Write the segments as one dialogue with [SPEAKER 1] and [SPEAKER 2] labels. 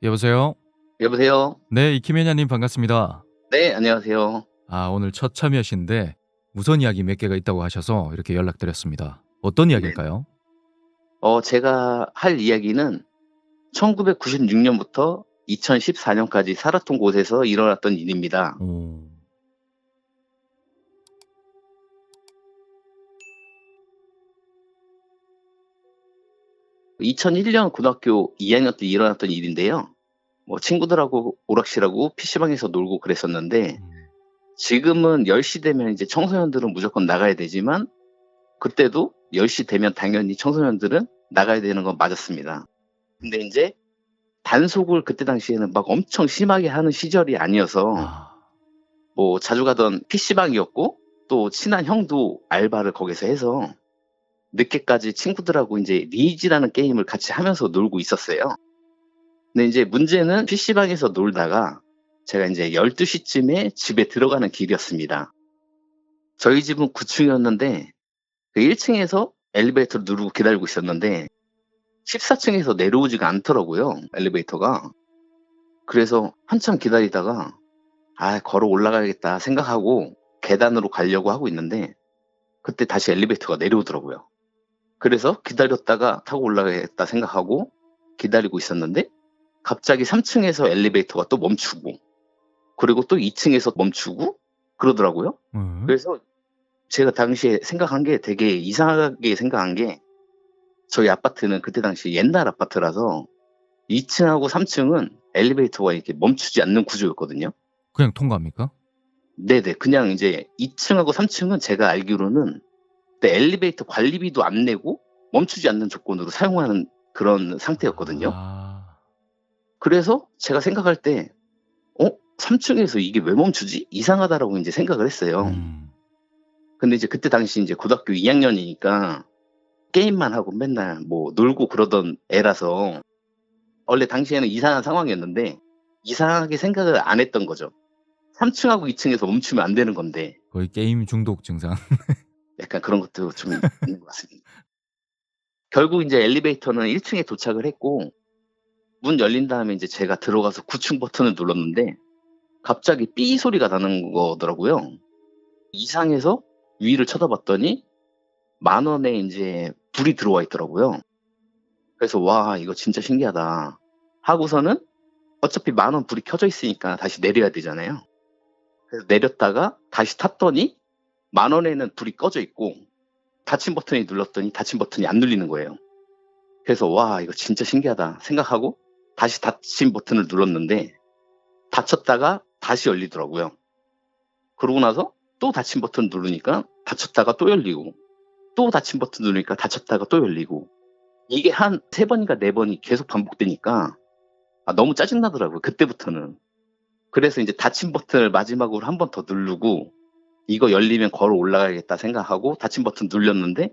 [SPEAKER 1] 여보세요?
[SPEAKER 2] 여보세요?
[SPEAKER 1] 네, 이키메냐님 반갑습니다.
[SPEAKER 2] 네, 안녕하세요.
[SPEAKER 1] 오늘 첫 참여신데 무선 이야기 몇 개가 있다고 하셔서 이렇게 연락드렸습니다. 어떤
[SPEAKER 2] 네.
[SPEAKER 1] 이야기일까요?
[SPEAKER 2] 제가 할 이야기는 1996 년부터 2014 년까지 살았던 곳에서 일어났던 일입니다.
[SPEAKER 1] 오.
[SPEAKER 2] 2001년 고등학교 2 학년 때 일어났던 일인데요. 친구들하고 오락실하고 PC방에서 놀고 그랬었는데,
[SPEAKER 1] 음.
[SPEAKER 2] 지금은 10시 되면 이제 청소년들은 무조건 나가야 되지만, 그때도 10시 되면 당연히 청소년들은 나가야 되는 건 맞았습니다. 근데 인제 단속을 그때 당시에는 막 엄청 심하게 하는 시절이 아니어서
[SPEAKER 1] 아.
[SPEAKER 2] 자주 가던 PC방이었고, 또 친한 형도 알바를 거기서 해서 늦게까지 친구들하고 인제 리즈라는 게임을 같이 하면서 놀고 있었어요. 근데 인제 문제는 PC방에서 놀다가 제가 인제 12 시쯤에 집에 들어가는 길이었습니다. 저희 집은 9 층이었는데, 그 1 층에서 엘리베이터를 누르고 기다리고 있었는데 14 층에서 내려오지가 않더라고요, 엘리베이터가. 그래서 한참 기다리다가 '아, 걸어 올라가야겠다.' 생각하고 계단으로 가려고 하고 있는데, 그때 다시 엘리베이터가 내려오더라고요. 그래서 기다렸다가 '타고 올라가야겠다.' 생각하고 기다리고 있었는데, 갑자기 3 층에서 엘리베이터가 또 멈추고, 그리고 또 2 층에서 멈추고 그러더라고요.
[SPEAKER 1] 예.
[SPEAKER 2] 그래서 제가 당시에 생각한 게, 되게 이상하게 생각한 게, 저희 아파트는 그때 당시 옛날 아파트라서 2 층하고 3 층은 엘리베이터가 이렇게 멈추지 않는 구조였거든요.
[SPEAKER 1] 그냥 통과합니까?
[SPEAKER 2] 네네. 그냥 인제 2 층하고 3 층은 제가 알기로는 그때 엘리베이터 관리비도 안 내고 멈추지 않는 조건으로 사용하는 그런 상태였거든요.
[SPEAKER 1] 아.
[SPEAKER 2] 그래서 제가 생각할 때 3 층에서 이게 왜 멈추지? 이상하다.'라고 인제 생각을 했어요.
[SPEAKER 1] 음.
[SPEAKER 2] 근데 이제 그때 당시 인제 고등학교 2 학년이니까 게임만 하고 맨날 놀고 그러던 애라서, 원래 당시에는 이상한 상황이었는데 이상하게 생각을 안 했던 거죠. 3 층하고 2 층에서 멈추면 안 되는 건데.
[SPEAKER 1] 거의 게임 중독 증상.
[SPEAKER 2] 약간 그런 것도 좀 있는 것 같습니다. 결국 인제 엘리베이터는 1 층에 도착을 했고, 문 열린 다음에 인제 제가 들어가서 9층 버튼을 눌렀는데 갑자기 삐 소리가 나는 거더라고요. 이상해서 위를 쳐다봤더니 만 원에 인제 불이 들어와 있더라고요. 그래서 '와, 이거 진짜 신기하다.' 하고서는, 어차피 만 원 불이 켜져 있으니까 다시 내려야 되잖아요. 그래서 내렸다가 다시 탔더니 만 원에는 불이 꺼져 있고, 닫힘 버튼을 눌렀더니 닫힘 버튼이 안 눌리는 거예요. 그래서 '와, 이거 진짜 신기하다.' 생각하고 다시 닫힘 버튼을 눌렀는데 닫혔다가 다시 열리더라고요. 그러고 나서 또 닫힘 버튼 누르니까 닫혔다가 또 열리고, 또 닫힘 버튼 누르니까 닫혔다가 또 열리고, 이게 한 3 번인가 4 번이 계속 반복되니까 너무 짜증 나더라고요, 그때부터는. 그래서 인제 닫힘 버튼을 마지막으로 한 번 더 누르고 '이거 열리면 걸어 올라가야겠다.' 생각하고 닫힘 버튼 눌렸는데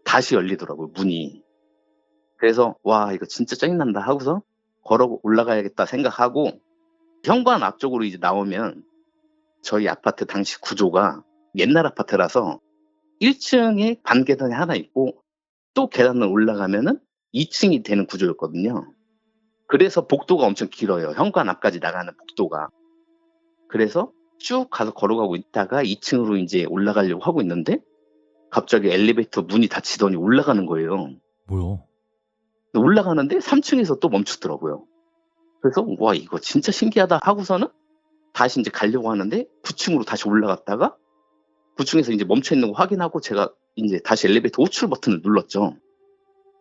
[SPEAKER 2] 다시 열리더라고요, 문이. 그래서 '와, 이거 진짜 짜증난다.' 하고서 '걸어 올라가야겠다.' 생각하고 현관 앞쪽으로 이제 나오면, 저희 아파트 당시 구조가 옛날 아파트라서 1 층에 반계단이 하나 있고, 또 계단을 올라가면은 2 층이 되는 구조였거든요. 그래서 복도가 엄청 길어요, 현관 앞까지 나가는 복도가. 그래서 쭉 가서 걸어가고 있다가 2 층으로 인제 올라가려고 하고 있는데 갑자기 엘리베이터 문이 닫히더니 올라가는 거예요.
[SPEAKER 1] 뭐요?
[SPEAKER 2] 근데 올라가는데 3 층에서 또 멈추더라고요. 그래서 '와, 이거 진짜 신기하다.' 하고서는 다시 인제 가려고 하는데 9 층으로 다시 올라갔다가 9 층에서 인제 멈춰 있는 거 확인하고 제가 인제 다시 엘리베이터 호출 버튼을 눌렀죠.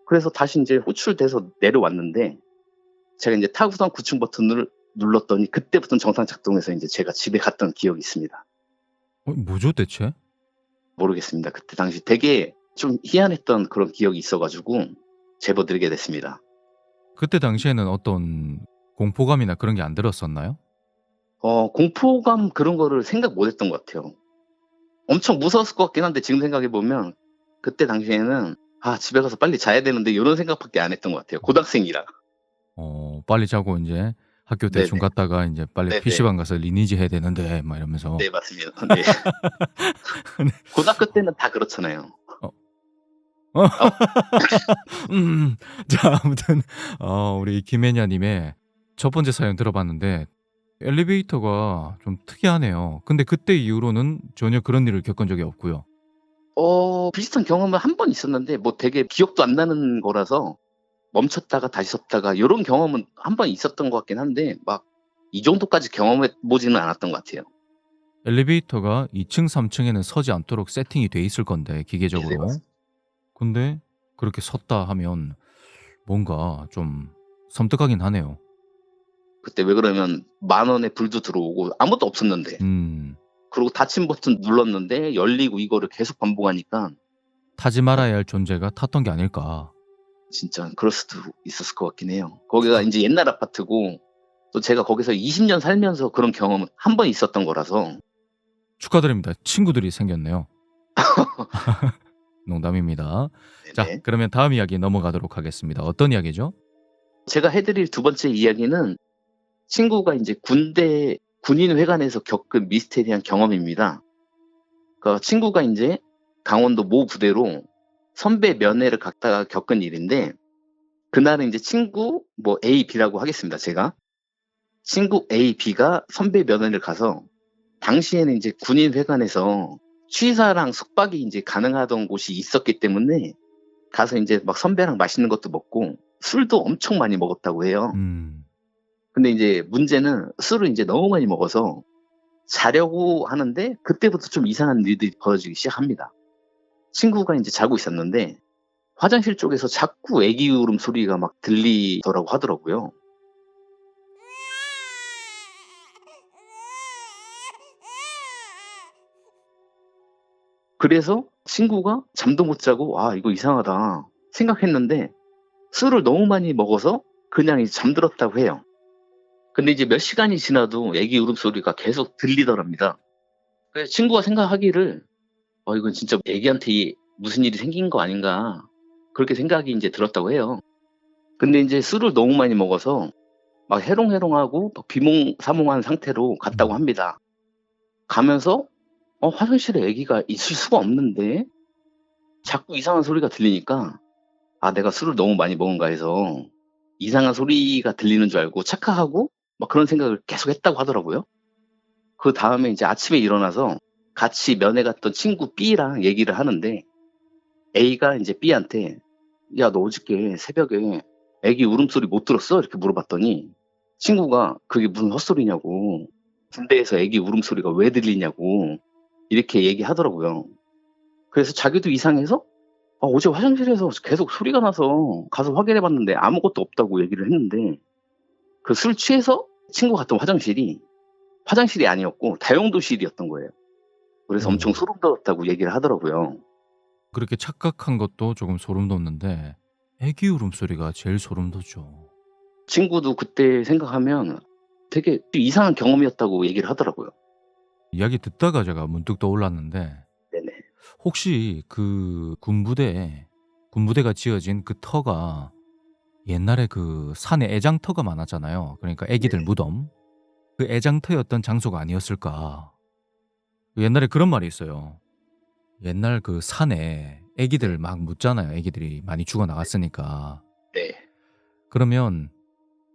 [SPEAKER 2] 그래서 다시 인제 호출돼서 내려왔는데, 제가 인제 타고선 9층 버튼을 눌렀더니 그때부터는 정상 작동해서 인제 제가 집에 갔던 기억이 있습니다.
[SPEAKER 1] 뭐죠 대체?
[SPEAKER 2] 모르겠습니다. 그때 당시 되게 좀 희한했던 그런 기억이 있어 가지고 제보 드리게 됐습니다.
[SPEAKER 1] 그때 당시에는 어떤 공포감이나 그런 게 안 들었었나요?
[SPEAKER 2] 공포감 그런 거를 생각 못 했던 것 같아요. 엄청 무서웠을 것 같긴 한데 지금 생각해 보면 그때 당시에는 '아, 집에 가서 빨리 자야 되는데.' 요런 생각밖에 안 했던 것 같아요, 고등학생이라.
[SPEAKER 1] 빨리 자고 인제 학교 대충
[SPEAKER 2] 네네.
[SPEAKER 1] 갔다가 인제 빨리
[SPEAKER 2] 네네.
[SPEAKER 1] PC방 가서 리니지 해야 되는데 막 이러면서.
[SPEAKER 2] 네, 맞습니다. 네.
[SPEAKER 1] 네.
[SPEAKER 2] 고등학교 때는 다 그렇잖아요.
[SPEAKER 1] 어. 어.
[SPEAKER 2] 어
[SPEAKER 1] 자 아무튼 우리 김혜냐 님의 첫 번째 사연 들어봤는데 엘리베이터가 좀 특이하네요. 근데 그때 이후로는 전혀 그런 일을 겪은 적이 없고요.
[SPEAKER 2] 비슷한 경험은 한 번 있었는데 뭐 되게 기억도 안 나는 거라서 멈췄다가 다시 섰다가 요런 경험은 한 번 있었던 것 같긴 한데 막 이 정도까지 경험해 보지는 않았던 것 같아요.
[SPEAKER 1] 엘리베이터가 2층, 3층에는 서지 않도록 세팅이 돼 있을 건데
[SPEAKER 2] 네네,
[SPEAKER 1] 기계적으로.
[SPEAKER 2] 맞습니다.
[SPEAKER 1] 근데 그렇게 섰다 하면 뭔가 좀 섬뜩하긴 하네요.
[SPEAKER 2] 그때 왜 그러면 10,000원에 불도 들어오고 아무것도 없었는데
[SPEAKER 1] 음.
[SPEAKER 2] 그리고 닫힌 버튼 눌렀는데 열리고 이거를 계속 반복하니까
[SPEAKER 1] 타지 말아야 할 존재가 탔던 게 아닐까.
[SPEAKER 2] 진짜 그럴 수도 있었을 것 같긴 해요. 거기가
[SPEAKER 1] 축하
[SPEAKER 2] 인제 옛날 아파트고 또 제가 거기서 20년 살면서 그런 경험은 한 번 있었던 거라서
[SPEAKER 1] 축하드립니다. 친구들이 생겼네요. 농담입니다. 자,
[SPEAKER 2] 네네.
[SPEAKER 1] 그러면 다음 이야기 넘어가도록 하겠습니다. 어떤 이야기죠?
[SPEAKER 2] 제가 해 드릴 두 번째 이야기는 친구가 인제 군대 군인회관에서 겪은 미스테리한 경험입니다. 그러니까 친구가 인제 강원도 모 부대로 선배 면회를 갔다가 겪은 일인데 그날은 인제 친구 뭐 A, B라고 하겠습니다 제가. 친구 A, B가 선배 면회를 가서 당시에는 인제 군인회관에서 취사랑 숙박이 인제 가능하던 곳이 있었기 때문에 가서 인제 막 선배랑 맛있는 것도 먹고 술도 엄청 많이 먹었다고 해요.
[SPEAKER 1] 음.
[SPEAKER 2] 근데 인제 문제는 술을 인제 너무 많이 먹어서 자려고 하는데 그때부터 좀 이상한 일들이 벌어지기 시작합니다. 친구가 인제 자고 있었는데 화장실 쪽에서 자꾸 애기 울음소리가 막 들리더라고 하더라고요. 그래서 친구가 잠도 못 자고 '아 이거 이상하다.' 생각했는데 술을 너무 많이 먹어서 그냥 이제 잠들었다고 해요. 근데 이제 몇 시간이 지나도 애기 울음소리가 계속 들리더랍니다. 그래서 친구가 생각하기를 '이건 진짜 애기한테 무슨 일이 생긴 거 아닌가.' 그렇게 생각이 인제 들었다고 해요. 근데 인제 술을 너무 많이 먹어서 막 해롱해롱하고 막 비몽사몽한 상태로 갔다고
[SPEAKER 1] 음.
[SPEAKER 2] 합니다. 가면서 화장실에 아기가 있을 수가 없는데 자꾸 이상한 소리가 들리니까 '아 내가 술을 너무 많이 먹은가.' 해서 이상한 소리가 들리는 줄 알고 착각하고 막 그런 생각을 계속 했다고 하더라고요. 그다음에 이제 아침에 일어나서 같이 면회 갔던 친구 B랑 얘기를 하는데 A가 인제 B한테 "야 너 어저께 새벽에 애기 울음소리 못 들었어?" 이렇게 물어봤더니 친구가 "그게 무슨 헛소리냐."고 "군대에서 애기 울음소리가 왜 들리냐."고 이렇게 얘기하더라고요. 그래서 자기도 이상해서 어제 화장실에서 계속 소리가 나서 가서 확인해 봤는데 아무것도 없다고 얘기를 했는데 그 술 취해서 친구가 갔던 화장실이 아니었고 다용도실이었던 거예요. 그래서 엄청
[SPEAKER 1] 어.
[SPEAKER 2] 소름 돋았다고 얘기를 하더라고요.
[SPEAKER 1] 그렇게 착각한 것도 조금 소름 돋는데 애기 울음소리가 제일 소름 돋죠.
[SPEAKER 2] 친구도 그때 생각하면 되게 이상한 경험이었다고 얘기를 하더라고요.
[SPEAKER 1] 이야기 듣다가 제가 문득 떠올랐는데
[SPEAKER 2] 네네.
[SPEAKER 1] 혹시 그 군부대가 지어진 그 터가 옛날에 그 산에 애장터가 많았잖아요. 그러니까 애기들
[SPEAKER 2] 네네.
[SPEAKER 1] 무덤. 그 애장터였던 장소가 아니었을까. 옛날에 그런 말이 있어요. 옛날 그 산에
[SPEAKER 2] 네.
[SPEAKER 1] 애기들 막 묻잖아요. 애기들이 많이 죽어 나갔으니까.
[SPEAKER 2] 네.
[SPEAKER 1] 그러면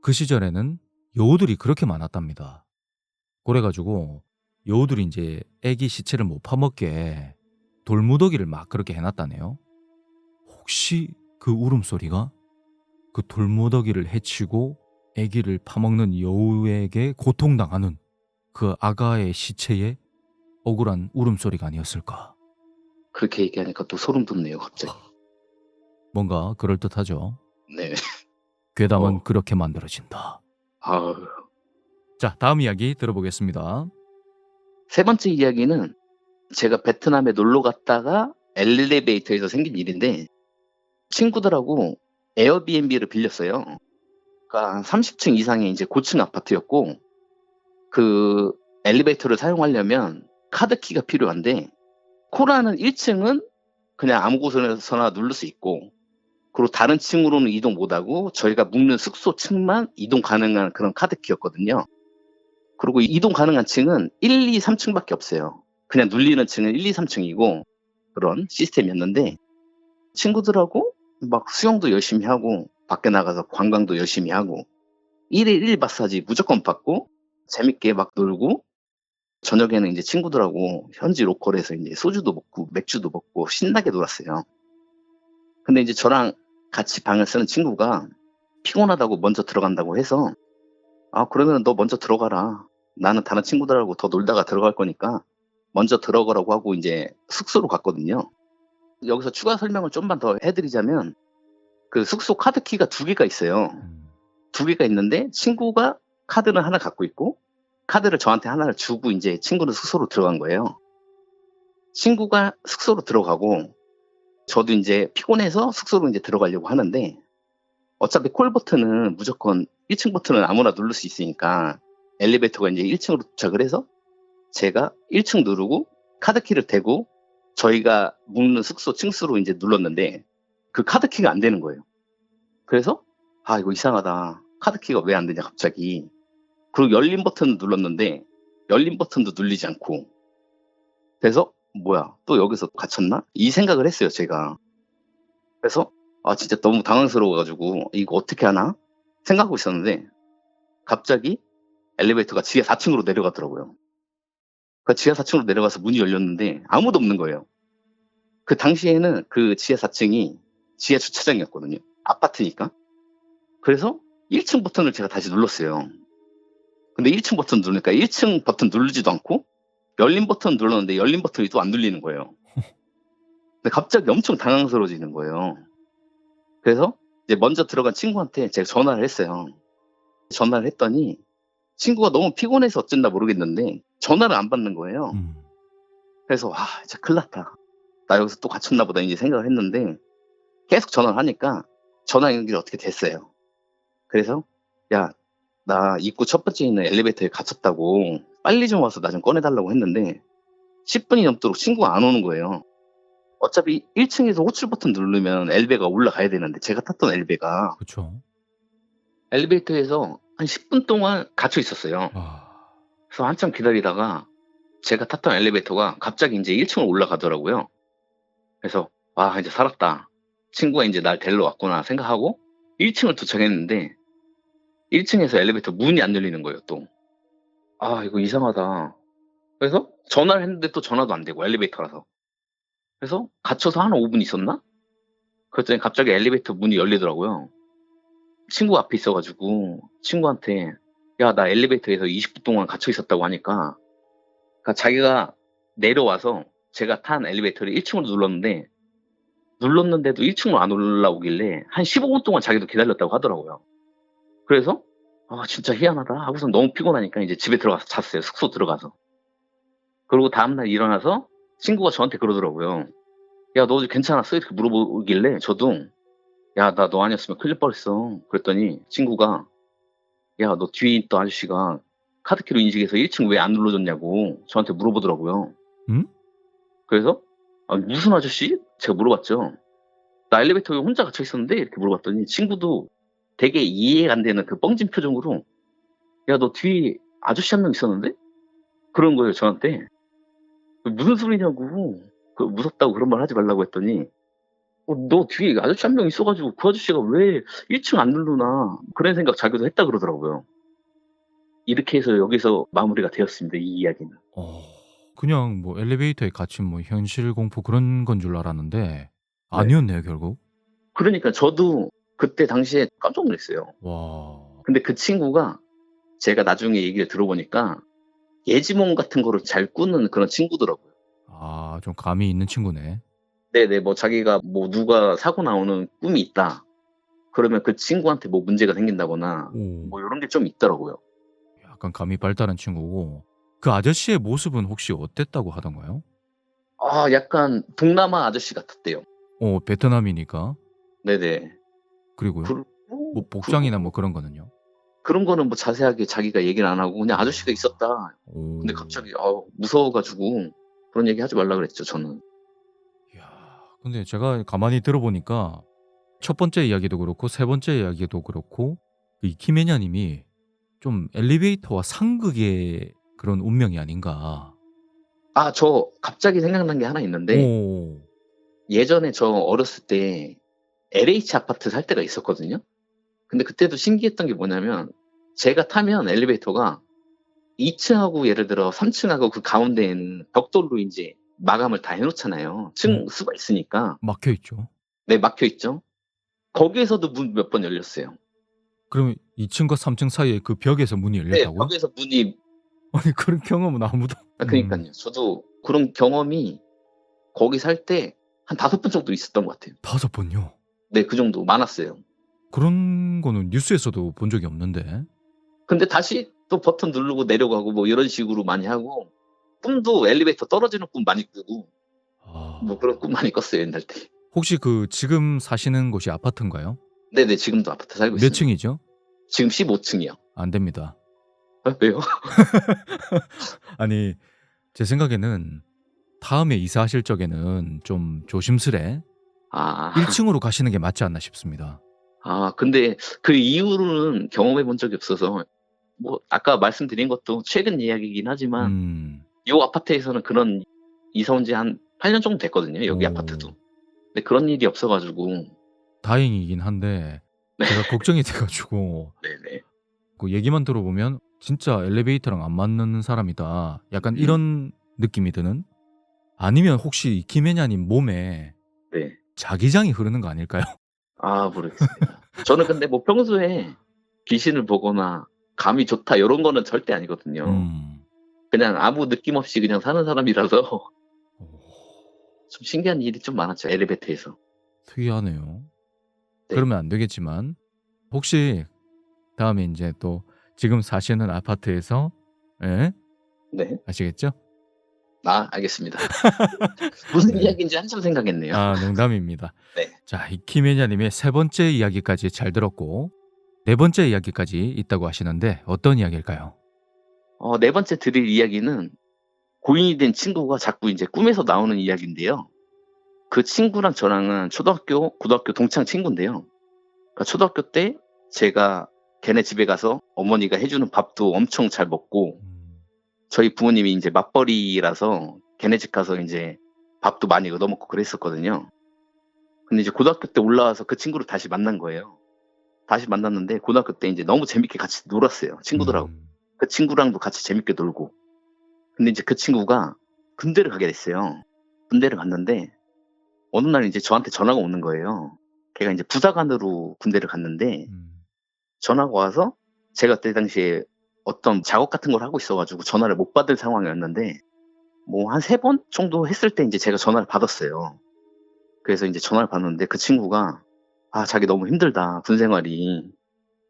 [SPEAKER 1] 그 시절에는 여우들이 그렇게 많았답니다. 그래 가지고 여우들이 인제 애기 시체를 못 파먹게 돌무더기를 막 그렇게 해 놨다네요. 혹시 그 울음소리가 그 돌무더기를 해치고 애기를 파먹는 여우에게 고통당하는 그 아가의 시체의 억울한 울음소리가 아니었을까.
[SPEAKER 2] 그렇게 얘기하니까 또 소름 돋네요 갑자기.
[SPEAKER 1] 뭔가 그럴듯하죠.
[SPEAKER 2] 네.
[SPEAKER 1] 괴담은
[SPEAKER 2] 어.
[SPEAKER 1] 그렇게 만들어진다.
[SPEAKER 2] 아우.
[SPEAKER 1] 자, 다음 이야기 들어보겠습니다.
[SPEAKER 2] 세 번째 이야기는 제가 베트남에 놀러 갔다가 엘리베이터에서 생긴 일인데 친구들하고 에어비앤비를 빌렸어요. 그러니까 한 30층 이상의 인제 고층 아파트였고 그 엘리베이터를 사용하려면 카드키가 필요한데 코라는 1 층은 그냥 아무 곳에서나 누를 수 있고 그리고 다른 층으로는 이동 못 하고 저희가 묵는 숙소 층만 이동 가능한 그런 카드키였거든요. 그리고 이동 가능한 층은 1, 2, 3 층밖에 없어요. 그냥 눌리는 층은 1, 2, 3 층이고 그런 시스템이었는데 친구들하고 막 수영도 열심히 하고 밖에 나가서 관광도 열심히 하고 1일 1 마사지 무조건 받고 재밌게 막 놀고 저녁에는 인제 친구들하고 현지 로컬에서 인제 소주도 먹고 맥주도 먹고 신나게 놀았어요. 근데 인제 저랑 같이 방을 쓰는 친구가 피곤하다고 먼저 들어간다고 해서 "아 그러면은 너 먼저 들어가라. 나는 다른 친구들하고 더 놀다가 들어갈 거니까 먼저 들어가라."고 하고 인제 숙소로 갔거든요. 여기서 추가 설명을 좀만 더 해 드리자면 그 숙소 카드키가 2 개가 있어요.
[SPEAKER 1] 음.
[SPEAKER 2] 2 개가 있는데 친구가 카드는 하나 갖고 있고 카드를 저한테 하나를 주고 인제 친구는 숙소로 들어간 거예요. 친구가 숙소로 들어가고 저도 인제 피곤해서 숙소로 인제 들어가려고 하는데 어차피 콜 버튼은 무조건 1층 버튼은 아무나 누를 수 있으니까 엘리베이터가 인제 1 층으로 도착을 해서 제가 1층 누르고 카드키를 대고 저희가 묵는 숙소 층수로 인제 눌렀는데 그 카드키가 안 되는 거예요. 그래서 '아 이거 이상하다. 카드키가 왜 안 되냐 갑자기.' 그리고 열린 버튼을 눌렀는데 열린 버튼도 눌리지 않고 그래서 '뭐야 또 여기서 갇혔나?' 이 생각을 했어요 제가. 그래서 아 진짜 너무 당황스러워 가지고 '이거 어떻게 하나?' 생각하고 있었는데 갑자기 엘리베이터가 지하 4 층으로 내려가더라고요. 그 지하 4 층으로 내려가서 문이 열렸는데 아무도 없는 거예요. 그 당시에는 그 지하 4 층이 지하 주차장이었거든요, 아파트니까. 그래서 1층 버튼을 제가 다시 눌렀어요. 근데 1층 버튼 누르니까 1층 버튼 누르지도 않고 열린 버튼 눌렀는데 열린 버튼이 또 안 눌리는 거예요. 근데 갑자기 엄청 당황스러워지는 거예요. 그래서 이제 먼저 들어간 친구한테 제가 전화를 했어요. 전화를 했더니 친구가 너무 피곤해서 어쨌나 모르겠는데 전화를 안 받는 거예요.
[SPEAKER 1] 음.
[SPEAKER 2] 그래서 '와 진짜 큰일 났다. 나 여기서 또 갇혔나 보다.' 이제 생각을 했는데 계속 전화를 하니까 전화 연결이 어떻게 됐어요. 그래서 "야 나 입구 첫 번째에 있는 엘리베이터에 갇혔다고 빨리 좀 와서 나 좀 꺼내 달라고." 했는데 10 분이 넘도록 친구가 안 오는 거예요. 어차피 1 층에서 호출 버튼 누르면 엘베가 올라가야 되는데 제가 탔던 엘베가
[SPEAKER 1] 그쵸.
[SPEAKER 2] 엘리베이터에서 한 10분 동안 갇혀 있었어요.
[SPEAKER 1] 아.
[SPEAKER 2] 그래서 한참 기다리다가 제가 탔던 엘리베이터가 갑자기 인제 1 층으로 올라가더라고요. 그래서 '아 이제 살았다. 친구가 인제 날 데리러 왔구나.' 생각하고 1 층을 도착했는데 1 층에서 엘리베이터 문이 안 열리는 거예요 또. '아 이거 이상하다.' 그래서 전화를 했는데 또 전화도 안 되고 엘리베이터라서. 그래서 '갇혀서 한 5분 있었나?' 그랬더니 갑자기 엘리베이터 문이 열리더라고요. 친구가 앞에 있어 가지고 친구한테 "야 나 엘리베이터에서 20분 동안 갇혀 있었다."고 하니까 그러니까 자기가 내려와서 제가 탄 엘리베이터를 1 층으로 눌렀는데도 1 층으로 안 올라오길래 한 15분 동안 자기도 기다렸다고 하더라고요. 그래서 '아 진짜 희한하다.' 하고선 너무 피곤하니까 이제 집에 들어가서 잤어요, 숙소 들어가서. 그러고 다음날 일어나서 친구가 저한테 그러더라고요. "야 너 괜찮았어?" 이렇게 물어보길래 저도 "야 나 너 아니었으면 큰일 날 뻔했어." 그랬더니 친구가 "야 너 뒤에 있던 아저씨가 카드키로 인식해서 1층 왜 안 눌러줬냐."고 저한테 물어보더라고요.
[SPEAKER 1] 음?
[SPEAKER 2] 그래서 "아 무슨 아저씨?" 제가 물어봤죠. "나 엘리베이터에 혼자 갇혀 있었는데." 이렇게 물어봤더니 친구도 되게 이해가 안 되는 그 뻥진 표정으로 "야 너 뒤에 아저씨 한 명 있었는데?" 그런 거예요 저한테. 그 무슨 소리냐고. 그 무섭다고 그런 말 하지 말라고 했더니 너 뒤에 아저씨 한 명 있어 가지고 그 아저씨가 왜 1층 안 누르나." 그런 생각 자기도 했다 그러더라고요. 이렇게 해서 여기서 마무리가 되었습니다, 이 이야기는.
[SPEAKER 1] 어. 그냥 뭐 엘리베이터에 갇힌 뭐 현실 공포 그런 건 줄 알았는데
[SPEAKER 2] 네.
[SPEAKER 1] 아니었네요 결국.
[SPEAKER 2] 그러니까 저도 그때 당시에 깜짝 놀랐어요.
[SPEAKER 1] 와.
[SPEAKER 2] 근데 그 친구가 제가 나중에 얘기를 들어보니까 예지몽 같은 거를 잘 꾸는 그런 친구더라고요.
[SPEAKER 1] 아 좀 감이 있는 친구네.
[SPEAKER 2] 네네. 뭐 자기가 뭐 누가 사고 나오는 꿈이 있다. 그러면 그 친구한테 뭐 문제가 생긴다거나
[SPEAKER 1] 오.
[SPEAKER 2] 뭐 요런 게 좀 있더라고요.
[SPEAKER 1] 약간 감이 발달한 친구고 그 아저씨의 모습은 혹시 어땠다고 하던가요?
[SPEAKER 2] 아 약간 동남아 아저씨 같았대요.
[SPEAKER 1] 베트남이니까.
[SPEAKER 2] 네네.
[SPEAKER 1] 그리고요? 뭐 복장이나
[SPEAKER 2] 그리고
[SPEAKER 1] 뭐 그런 거는요?
[SPEAKER 2] 그런 거는 뭐 자세하게 자기가 얘기를 안 하고 그냥 "아저씨가
[SPEAKER 1] 아.
[SPEAKER 2] 있었다." 근데
[SPEAKER 1] 오.
[SPEAKER 2] 갑자기 무서워 가지고 그런 얘기 하지 말라 그랬죠 저는.
[SPEAKER 1] 이야. 근데 제가 가만히 들어보니까 첫 번째 이야기도 그렇고 세 번째 이야기도 그렇고 이 김혜냐 님이 좀 엘리베이터와 상극의 그런 운명이 아닌가.
[SPEAKER 2] 아 저 갑자기 생각난 게 하나 있는데
[SPEAKER 1] 오.
[SPEAKER 2] 예전에 저 어렸을 때 LH 아파트 살 때가 있었거든요. 근데 그때도 신기했던 게 뭐냐면 제가 타면 엘리베이터가 2 층하고 예를 들어 3 층하고 그 가운데에는 벽돌로 인제 마감을 다 해 놓잖아요.
[SPEAKER 1] 음.
[SPEAKER 2] 층 수가 있으니까.
[SPEAKER 1] 막혀 있죠.
[SPEAKER 2] 네, 막혀 있죠. 거기에서도 문 몇 번 열렸어요.
[SPEAKER 1] 그러면 2 층과 3층 사이에 그 벽에서 문이
[SPEAKER 2] 네,
[SPEAKER 1] 열렸다고요?
[SPEAKER 2] 벽에서 문이.
[SPEAKER 1] 아니 그런 경험은 아무도
[SPEAKER 2] 그러니깐요. 저도 그런 경험이 거기 살 때 한 5 번 정도 있었던 것 같아요.
[SPEAKER 1] 5 번요?
[SPEAKER 2] 네, 그 정도 많았어요.
[SPEAKER 1] 그런 거는 뉴스에서도 본 적이 없는데.
[SPEAKER 2] 근데 다시 또 버튼 누르고 내려가고 뭐 이런 식으로 많이 하고, 꿈도 엘리베이터 떨어지는 꿈 많이 꾸고 뭐
[SPEAKER 1] 아.
[SPEAKER 2] 그런 꿈 많이 꿨어요, 옛날 때.
[SPEAKER 1] 혹시 그 지금 사시는 곳이 아파트인가요?
[SPEAKER 2] 네네. 지금도 아파트 살고
[SPEAKER 1] 몇
[SPEAKER 2] 있어요.
[SPEAKER 1] 층이죠?
[SPEAKER 2] 지금 15 층이요.
[SPEAKER 1] 안 됩니다.
[SPEAKER 2] 왜요?
[SPEAKER 1] 아니 제 생각에는 다음에 이사하실 적에는 좀 조심스레
[SPEAKER 2] 아.
[SPEAKER 1] 1 층으로 가시는 게 맞지 않나 싶습니다.
[SPEAKER 2] 근데 그 이후로는 경험해 본 적이 없어서, 뭐 아까 말씀드린 것도 최근 이야기이긴 하지만
[SPEAKER 1] 음.
[SPEAKER 2] 요 아파트에서는 그런, 이사 온 지 한 8년 정도 됐거든요, 여기
[SPEAKER 1] 오.
[SPEAKER 2] 아파트도. 근데 그런 일이 없어 가지고.
[SPEAKER 1] 다행이긴 한데
[SPEAKER 2] 네.
[SPEAKER 1] 제가 걱정이 돼 가지고
[SPEAKER 2] 네네.
[SPEAKER 1] 그 얘기만 들어보면 '진짜 엘리베이터랑 안 맞는 사람이다.' 약간 이런 느낌이 드는? 아니면 혹시 김혜냐 님 몸에
[SPEAKER 2] 네.
[SPEAKER 1] 자기장이 흐르는 거 아닐까요?
[SPEAKER 2] 모르겠습니다. 저는 근데 뭐 평소에 귀신을 보거나 감이 좋다 요런 거는 절대 아니거든요.
[SPEAKER 1] 음.
[SPEAKER 2] 그냥 아무 느낌 없이 그냥 사는 사람이라서
[SPEAKER 1] 오,
[SPEAKER 2] 좀 신기한 일이 좀 많았죠, 엘리베이터에서.
[SPEAKER 1] 특이하네요.
[SPEAKER 2] 네.
[SPEAKER 1] 그러면 안 되겠지만 혹시 다음에 인제 또 지금 사시는 아파트에서 예?
[SPEAKER 2] 네.
[SPEAKER 1] 아시겠죠?
[SPEAKER 2] 알겠습니다. 무슨
[SPEAKER 1] 네.
[SPEAKER 2] 이야기인지 한참 생각했네요.
[SPEAKER 1] 농담입니다.
[SPEAKER 2] 네.
[SPEAKER 1] 자, 이 김혜냐 님의 세 번째 이야기까지 잘 들었고 네 번째 이야기까지 있다고 하시는데 어떤 이야기일까요?
[SPEAKER 2] 네 번째 드릴 이야기는 고인이 된 친구가 자꾸 인제 꿈에서 나오는 이야기인데요. 그 친구랑 저랑은 초등학교, 고등학교 동창 친구인데요. 그러니까 초등학교 때 제가 걔네 집에 가서 어머니가 해 주는 밥도 엄청 잘 먹고,
[SPEAKER 1] 음.
[SPEAKER 2] 저희 부모님이 인제 맞벌이라서 걔네 집 가서 인제 밥도 많이 얻어 먹고 그랬었거든요. 근데 이제 고등학교 때 올라와서 그 친구를 다시 만난 거예요. 다시 만났는데 고등학교 때 인제 너무 재밌게 같이 놀았어요, 친구들하고.
[SPEAKER 1] 음.
[SPEAKER 2] 그 친구랑도 같이 재밌게 놀고. 근데 인제 그 친구가 군대를 가게 됐어요. 군대를 갔는데 어느 날 인제 저한테 전화가 오는 거예요. 걔가 인제 부사관으로 군대를 갔는데
[SPEAKER 1] 음.
[SPEAKER 2] 전화가 와서, 제가 그때 당시에 어떤 작업 같은 걸 하고 있어 가지고 전화를 못 받을 상황이었는데, 뭐 한 3번 정도 했을 때 인제 제가 전화를 받았어요. 그래서 인제 전화를 받았는데 그 친구가 자기 너무 힘들다. 군 생활이.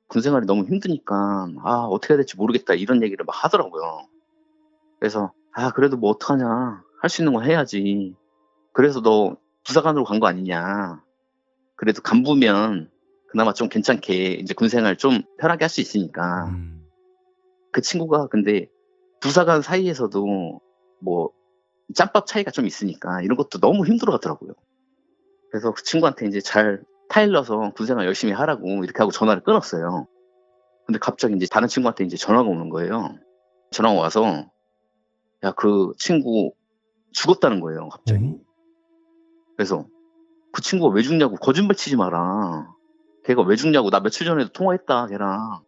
[SPEAKER 2] 군 생활이 너무 힘드니까 어떻게 해야 될지 모르겠다." 이런 얘기를 막 하더라고요. 그래서 그래도 뭐 어떡하냐. 할 수 있는 거 해야지. 그래서 "너 부사관으로 간 거 아니냐. 그래도 간부면 그나마 좀 괜찮게 인제 군 생활 좀 편하게 할 수 있으니까."
[SPEAKER 1] 음.
[SPEAKER 2] 그 친구가 근데 부사관 사이에서도 뭐 짬밥 차이가 좀 있으니까 이런 것도 너무 힘들어하더라고요. 그래서 그 친구한테 인제 잘 타일러서 군 생활 열심히 하라고 이렇게 하고 전화를 끊었어요. 근데 갑자기 인제 다른 친구한테 인제 전화가 오는 거예요. 전화가 와서 그 친구 죽었다는 거예요, 갑자기.
[SPEAKER 1] 어?
[SPEAKER 2] 그래서 그 친구가 "왜 죽냐."고, "거짓말 치지 마라. 걔가 왜 죽냐."고, "나 며칠 전에도 통화했다, 걔랑."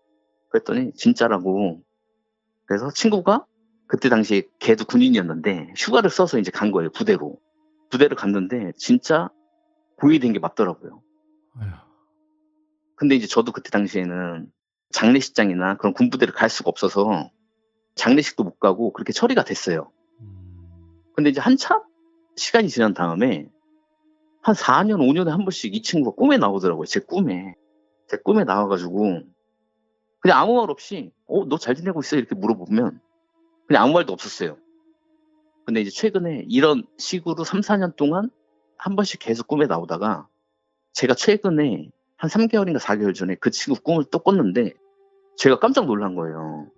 [SPEAKER 2] 그랬더니 진짜라고. 그래서 친구가 그때 당시에 걔도 군인이었는데 휴가를 써서 인제 간 거예요, 부대로. 부대를 갔는데 진짜 고인이 된 게 맞더라고요.
[SPEAKER 1] 아휴.
[SPEAKER 2] 근데 이제 저도 그때 당시에는 장례식장이나 그런 군부대를 갈 수가 없어서 장례식도 못 가고 그렇게 처리가 됐어요.
[SPEAKER 1] 음.
[SPEAKER 2] 근데 이제 한참 시간이 지난 다음에 한 4 년, 5 년에 한 번씩 이 친구가 꿈에 나오더라고요, 제 꿈에. 제 꿈에 나와 가지고 그냥 아무 말 없이 너 잘 지내고 있어?" 이렇게 물어보면 그냥 아무 말도 없었어요. 근데 이제 최근에 이런 식으로 3-4년 동안 한 번씩 계속 꿈에 나오다가, 제가 최근에 한 3 개월인가 4 개월 전에 그 친구 꿈을 또 꿨는데 제가 깜짝 놀란 거예요.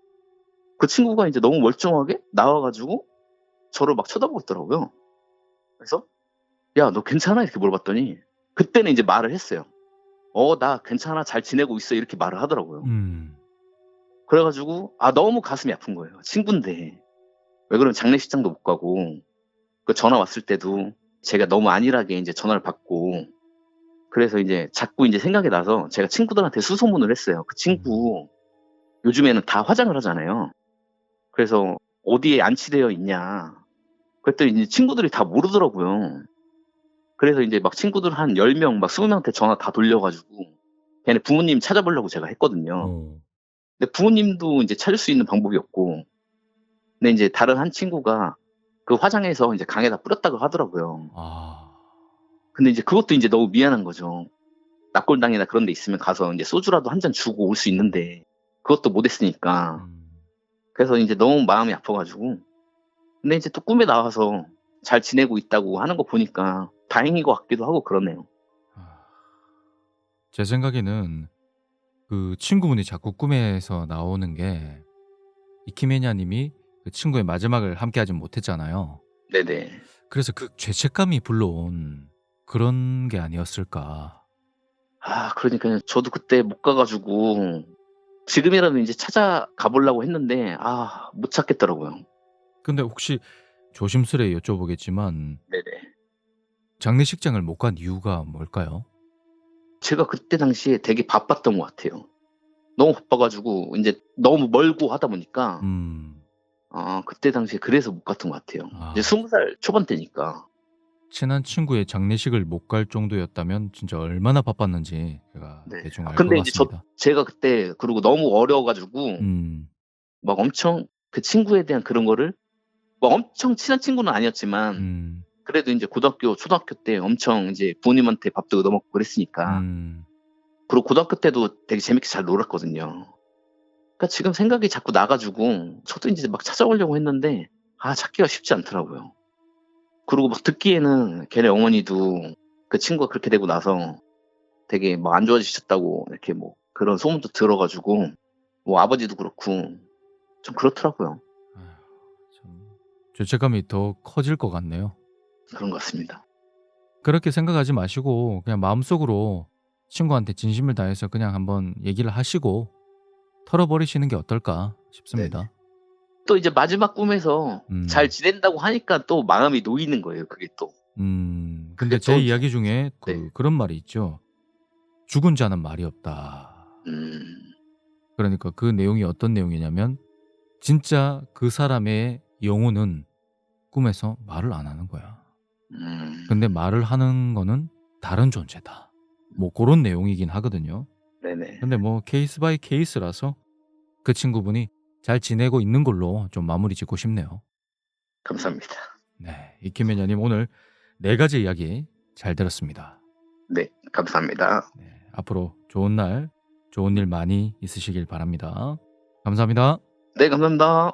[SPEAKER 2] 그 친구가 인제 너무 멀쩡하게 나와 가지고 저를 막 쳐다보고 있더라고요. 그래서 "야, 너 괜찮아?" 이렇게 물어봤더니 그때는 인제 말을 했어요. 나 괜찮아. 잘 지내고 있어." 이렇게 말을 하더라고요.
[SPEAKER 1] 음.
[SPEAKER 2] 그래 가지고 너무 가슴이 아픈 거예요. 친군데. 왜 그러면 장례식장도 못 가고, 그 전화 왔을 때도 제가 너무 안일하게 인제 전화를 받고, 그래서 이제 자꾸 인제 생각이 나서 제가 친구들한테 수소문을 했어요. "그
[SPEAKER 1] 음.
[SPEAKER 2] 친구 요즘에는 다 화장을 하잖아요. 그래서 "어디에 안치되어 있냐." 그랬더니 이제 친구들이 다 모르더라고요. 그래서 인제 막 친구들 한 10명 막 20 명한테 전화 다 돌려 가지고 걔네 부모님 찾아보려고 제가 했거든요.
[SPEAKER 1] 어.
[SPEAKER 2] 근데 부모님도 인제 찾을 수 있는 방법이 없고, 근데 인제 다른 한 친구가 그 화장해서 인제 강에다 뿌렸다고 하더라고요.
[SPEAKER 1] 아.
[SPEAKER 2] 근데 이제 그것도 인제 너무 미안한 거죠. 납골당이나 그런 데 있으면 가서 인제 소주라도 한 잔 주고 올 수 있는데 그것도 못 했으니까.
[SPEAKER 1] 음.
[SPEAKER 2] 그래서 인제 너무 마음이 아파 가지고, 근데 이제 또 꿈에 나와서 잘 지내고 있다고 하는 거 보니까 다행인 것 같기도 하고 그러네요.
[SPEAKER 1] 아. 제 생각에는 그 친구분이 자꾸 꿈에서 나오는 게 이키메냐 님이 그 친구의 마지막을 함께하진 못했잖아요.
[SPEAKER 2] 네네.
[SPEAKER 1] 그래서 그 죄책감이 불러온 그런 게 아니었을까.
[SPEAKER 2] 아 그러니까요. 저도 그때 못 가 가지고 지금이라도 인제 찾아가 보려고 했는데 못 찾겠더라고요.
[SPEAKER 1] 근데 혹시 조심스레 여쭤보겠지만
[SPEAKER 2] 네네.
[SPEAKER 1] 장례식장을 못 간 이유가 뭘까요?
[SPEAKER 2] 제가 그때 당시에 되게 바빴던 것 같아요. 너무 바빠 가지고 인제 너무 멀고 하다 보니까
[SPEAKER 1] 음.
[SPEAKER 2] 그때 당시에 그래서 못 갔던 것 같아요. 이제
[SPEAKER 1] 아
[SPEAKER 2] 20살 초반 때니까.
[SPEAKER 1] 친한 친구의 장례식을 못 갈 정도였다면 진짜 얼마나 바빴는지 제가
[SPEAKER 2] 네.
[SPEAKER 1] 대충 알 것
[SPEAKER 2] 근데 인제
[SPEAKER 1] 같습니다.
[SPEAKER 2] 제가 그때 그리고 너무 어려 가지고
[SPEAKER 1] 음.
[SPEAKER 2] 막 엄청 그 친구에 대한 그런 거를, 뭐 엄청 친한 친구는 아니었지만
[SPEAKER 1] 음.
[SPEAKER 2] 그래도 인제 고등학교, 초등학교 때 엄청 인제 부모님한테 밥도 얻어 먹고 그랬으니까.
[SPEAKER 1] 음.
[SPEAKER 2] 그리고 고등학교 때도 되게 재밌게 잘 놀았거든요. 그러니까 지금 생각이 자꾸 나 가지고 저도 인제 막 찾아오려고 했는데 찾기가 쉽지 않더라고요. 그리고 막 듣기에는 걔네 어머니도 그 친구가 그렇게 되고 나서 되게 뭐 안 좋아지셨다고 이렇게 뭐 그런 소문도 들어 가지고, 뭐 아버지도 그렇고 좀 그렇더라고요.
[SPEAKER 1] 아휴 참 죄책감이 더 커질 것 같네요.
[SPEAKER 2] 그런 것 같습니다.
[SPEAKER 1] 그렇게 생각하지 마시고 그냥 마음속으로 친구한테 진심을 다해서 그냥 한번 얘기를 하시고 털어버리시는 게 어떨까
[SPEAKER 2] 네네.
[SPEAKER 1] 싶습니다.
[SPEAKER 2] 또 이제 마지막 꿈에서 잘
[SPEAKER 1] 음.
[SPEAKER 2] 지낸다고 하니까 또 마음이 놓이는 거예요, 그게 또.
[SPEAKER 1] 근데
[SPEAKER 2] 그게
[SPEAKER 1] 제
[SPEAKER 2] 또
[SPEAKER 1] 이야기 중에
[SPEAKER 2] 네.
[SPEAKER 1] 그런 말이 있죠. "죽은 자는 말이 없다."
[SPEAKER 2] 음.
[SPEAKER 1] 그러니까 그 내용이 어떤 내용이냐면 진짜 그 사람의 영혼은 꿈에서 말을 안 하는 거야. 근데
[SPEAKER 2] 음.
[SPEAKER 1] 말을 하는 거는 다른 존재다. 뭐 고런 내용이긴 하거든요.
[SPEAKER 2] 네네.
[SPEAKER 1] 근데 뭐 케이스 바이 케이스라서 그 친구분이 잘 지내고 있는 걸로 좀 마무리 짓고 싶네요.
[SPEAKER 2] 감사합니다.
[SPEAKER 1] 네. 이키메냐 님 오늘 4 가지 이야기 잘 들었습니다.
[SPEAKER 2] 네. 감사합니다.
[SPEAKER 1] 네. 앞으로 좋은 날, 좋은 일 많이 있으시길 바랍니다. 감사합니다.
[SPEAKER 2] 네 감사합니다.